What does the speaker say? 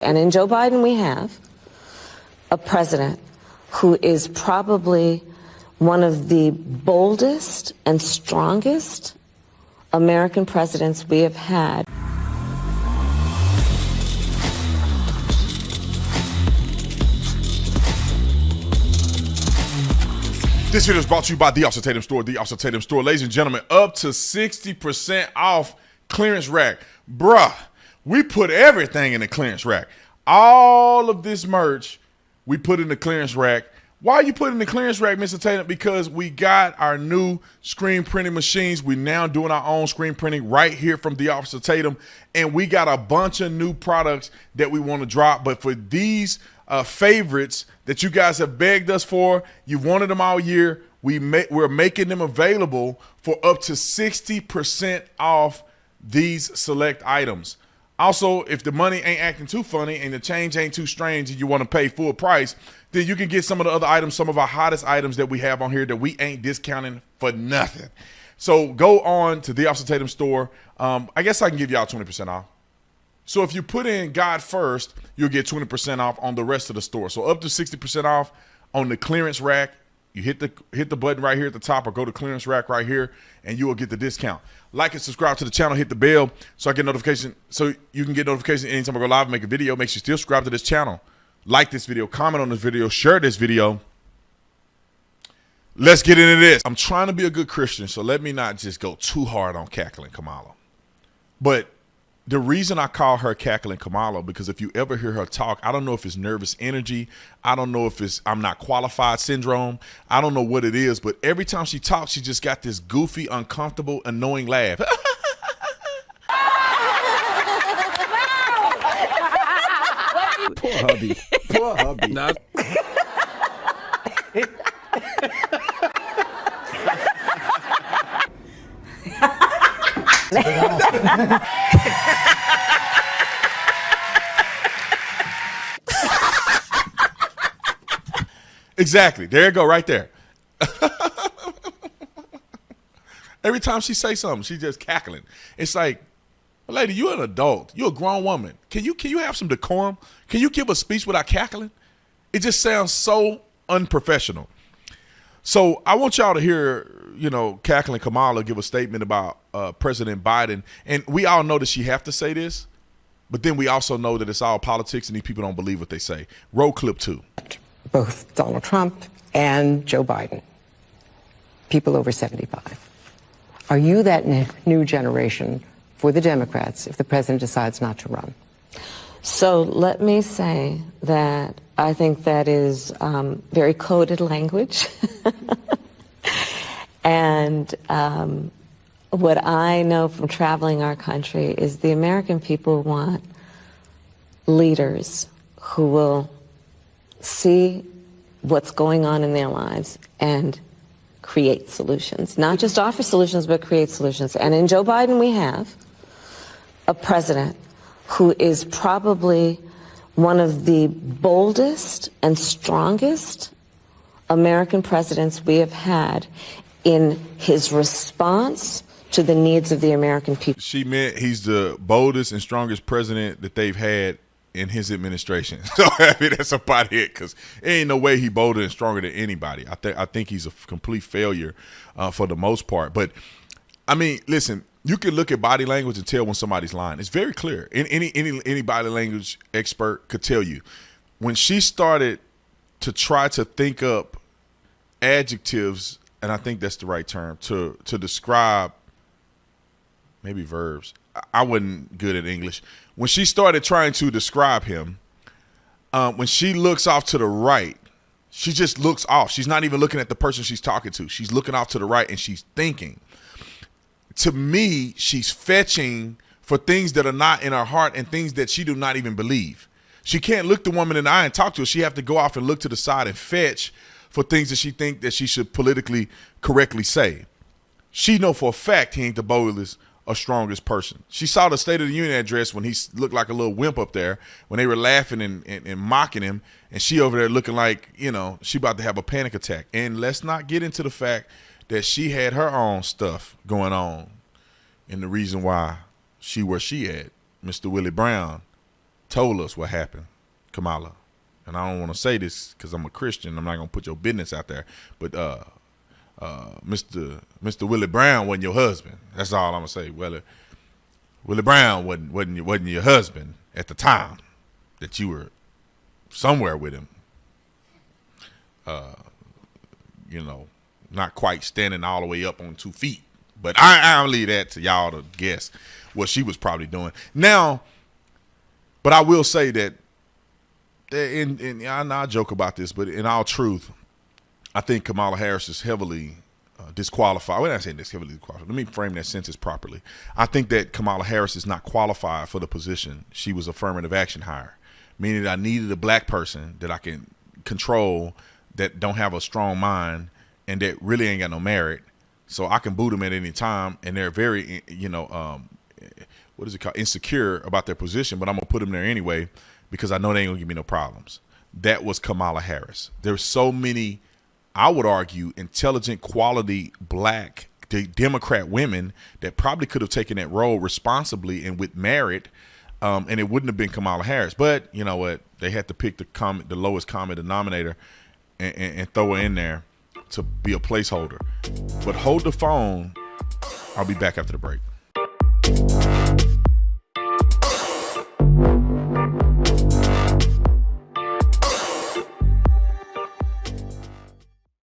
And in Joe Biden, we have a president who is probably one of the boldest and strongest American presidents we have had. This video is brought to you by the Officer Tatum Store. The Officer Tatum Store, ladies and gentlemen, up to 60% off clearance rack. Bruh, we put everything in the clearance rack. All of this merch, we put in the clearance rack. Why are you putting in the clearance rack, Mr. Tatum? Because we got our new screen printing machines. We're now doing our own screen printing right here from the Officer Tatum. And we got a bunch of new products that we want to drop. But for these favorites that you guys have begged us for, you've wanted them all year, we're making them available for up to 60% off these select items. Also, if the money ain't acting too funny and the change ain't too strange and you want to pay full price, then you can get some of the other items, some of our hottest items that we have on here that we ain't discounting for nothing. So go on to the Officer Tatum Store. I guess I can give y'all 20% off. So if you put in God first, you'll get 20% off on the rest of the store. So up to 60% off on the clearance rack. You hit the button right here at the top or go to clearance rack right here and you will get the discount. Like and subscribe to the channel, hit the bell so I get notification, so you can get notifications anytime I go live and make a video. Make sure you still subscribe to this channel. Like this video, comment on this video, share this video. Let's get into this. I'm trying to be a good Christian, so let me not just go too hard on cackling Kamala. But the reason I call her cackling Kamala, because if you ever hear her talk, I don't know if it's nervous energy. I don't know if it's I'm not qualified syndrome. I don't know what it is, but every time she talks, she just got this goofy, uncomfortable, annoying laugh. Poor hubby. Poor hubby. Nah. Exactly. There you go, right there. Every time she say something, she just cackling. It's like, lady, you're an adult. You're a grown woman. Can you have some decorum? Can you give a speech without cackling? It just sounds so unprofessional. So I want y'all to hear, cackling Kamala give a statement about President Biden. And we all know that she have to say this, but then we also know that it's all politics and these people don't believe what they say. Roll clip 2. Both Donald Trump and Joe Biden, people over 75. Are you that new generation for the Democrats if the president decides not to run? So let me say that I think that is very coded language. And what I know from traveling our country is the American people want leaders who will see what's going on in their lives and create solutions. Not just offer solutions, but create solutions. And in Joe Biden, we have a president who is probably one of the boldest and strongest American presidents we have had in his response to the needs of the American people. She meant he's the boldest and strongest president that they've had in his administration. So I mean, that's about it, because there ain't no way he bolder and stronger than anybody. I think he's a complete failure for the most part. But I mean, listen, you can look at body language and tell when somebody's lying. It's very clear. Any body language expert could tell you. When she started to try to think up adjectives, and I think that's the right term, to describe maybe verbs. I wasn't good at English. When she started trying to describe him, when she looks off to the right, she just looks off. She's not even looking at the person she's talking to. She's looking off to the right and she's thinking. To me, she's fetching for things that are not in her heart and things that she do not even believe. She can't look the woman in the eye and talk to her. She have to go off and look to the side and fetch for things that she think that she should politically correctly say. She know for a fact he ain't the boldest or strongest person. She saw the State of the Union address when he looked like a little wimp up there, when they were laughing and mocking him, and she over there looking like, she about to have a panic attack. And let's not get into the fact that she had her own stuff going on and the reason why she where she at, Mr. Willie Brown, told us what happened, Kamala. And I don't want to say this because I'm a Christian. I'm not going to put your business out there. But Mr. Willie Brown wasn't your husband. That's all I'm going to say. Willie Brown wasn't your husband at the time that you were somewhere with him. You know, not quite standing all the way up on 2 feet. But I'll leave that to y'all to guess what she was probably doing. Now, but I will say that, and I joke about this, but in all truth, I think Kamala Harris is heavily disqualified. Well, I'm not saying this heavily disqualified. Let me frame that sentence properly. I think that Kamala Harris is not qualified for the position. She was affirmative action hire, meaning that I needed a black person that I can control, that don't have a strong mind, and that really ain't got no merit. So I can boot them at any time, and they're very, what is it called, insecure about their position, but I'm going to put them there anyway because I know they ain't going to give me no problems. That was Kamala Harris. There's so many, I would argue, intelligent, quality black Democrat women that probably could have taken that role responsibly and with merit, and it wouldn't have been Kamala Harris. But you know what? They had to pick the lowest common denominator and throw her in there to be a placeholder. But hold the phone. I'll be back after the break.